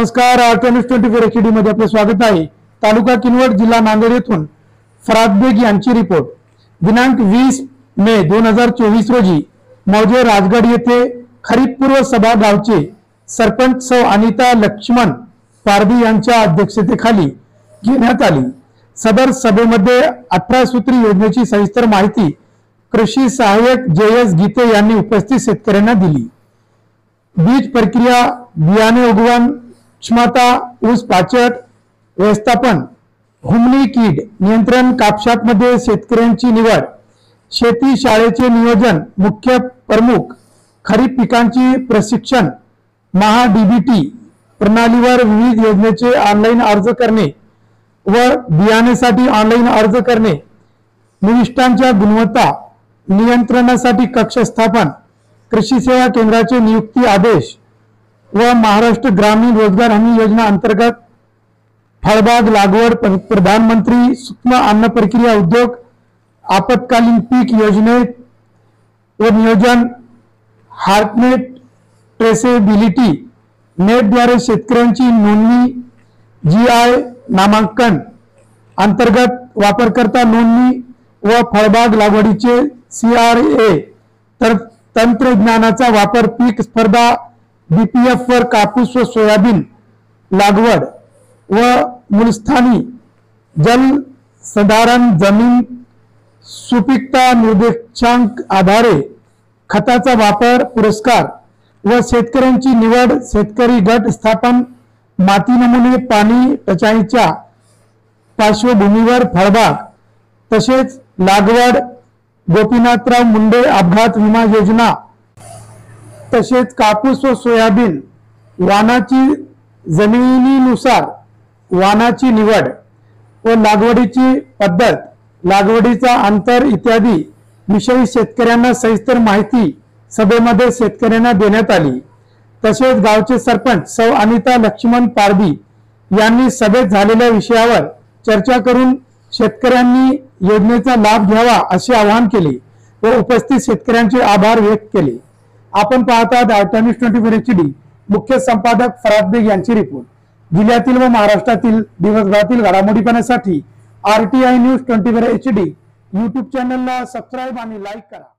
नमस्कार, आर्टनिस्ट 24 HD मध्ये आपले स्वागत आहे। तालुका किनवट, जिल्हा नांदेड येथून फराद बेग यांची रिपोर्ट। दिनांक 20 मे 2024 रोजी मौजे राजगड येथे खरीप पूर्व सभा गावचे सरपंच सौ अनिता लक्ष्मण पारधी यांच्या अध्यक्षतेखाली घेण्यात आली। सदर सभेमध्ये 18 सूत्री योजनेची सविस्तर माहिती कृषी सहाय्यक JS गीते यांनी उपस्थित शेतकऱ्यांना दिली। बीज प्रक्रिया, बियाणे उगवण क्षमता, ऊस पाचट व्यवस्थापन, हुमणी कीड नियंत्रण, कापसामध्ये शेतकऱ्यांची निवड, शेती शाळेचे नियोजन, मुख्य प्रमुख, खरीप पिकांची प्रशिक्षण, महा DBT प्रणालीवर विविध योजनेचे ऑनलाईन अर्ज करणे व बियाण्यासाठी ऑनलाईन अर्ज करणे, निविष्ठांच्या गुणवत्ता नियंत्रणासाठी कक्ष स्थापन, कृषी सेवा केंद्राचे नियुक्ती आदेश व महाराष्ट्र ग्रामीण रोजगार हमी योजना अंतर्गत फळबाग लागवड, प्रधानमंत्री सूक्ष्म अन्न प्रक्रिया उद्योग, आपत्कालीन पीक योजने व नियोजन, हार्टनेट ट्रेसेबिलिटी नेटद्वारे शेतकऱ्यांची नोंदणी, GI नामांकन अंतर्गत वापरकर्ता नोंदणी व फळबाग लागवडीचे CRA तंत्रज्ञानाचा वापर, पीक स्पर्धा, BPF वर कापूस व सोयाबीन लागवड व मूलस्थानी जल संधारण, जमीन सुपीकता निर्देशांक आधारे खताचा वापर, पुरस्कार व शेतकऱ्यांची निवड, शेतकरी गट स्थापन, माती नमुने, पाणी टंचाईच्या पार्श्वभूमीवर फळबाग तसेच लागवड, गोपीनाथराव मुंडे अपघात विमा योजना, तसेच कापूस व सोयाबीन वाणाची जमिनीनुसार वाणाची निवड व लागवडीची पद्धत, लागवडीचा अंतर इत्यादी विषयी शेतकऱ्यांना सविस्तर माहिती सभेमध्ये शेतकऱ्यांना देण्यात आली। तसेच गावचे सरपंच सौ अनिता लक्ष्मण पारधी यांनी सभेत झालेल्या विषयावर चर्चा करून शेतकऱ्यांनी योजनेचा लाभ घ्यावा असे आवाहन केले व उपस्थित शेतकऱ्यांचे आभार व्यक्त केले। आपण पाहत आहात आर्टनिस्ट 24 HD। मुख्य संपादक फराद बेग यांची रिपोर्ट। जिल्ह्यातील व महाराष्ट्रातील दिवसभरातील घडामोडी पाहण्यासाठी RTI न्यूज 24 HD YouTube चॅनलला सबस्क्राइब आणि लाईक करा।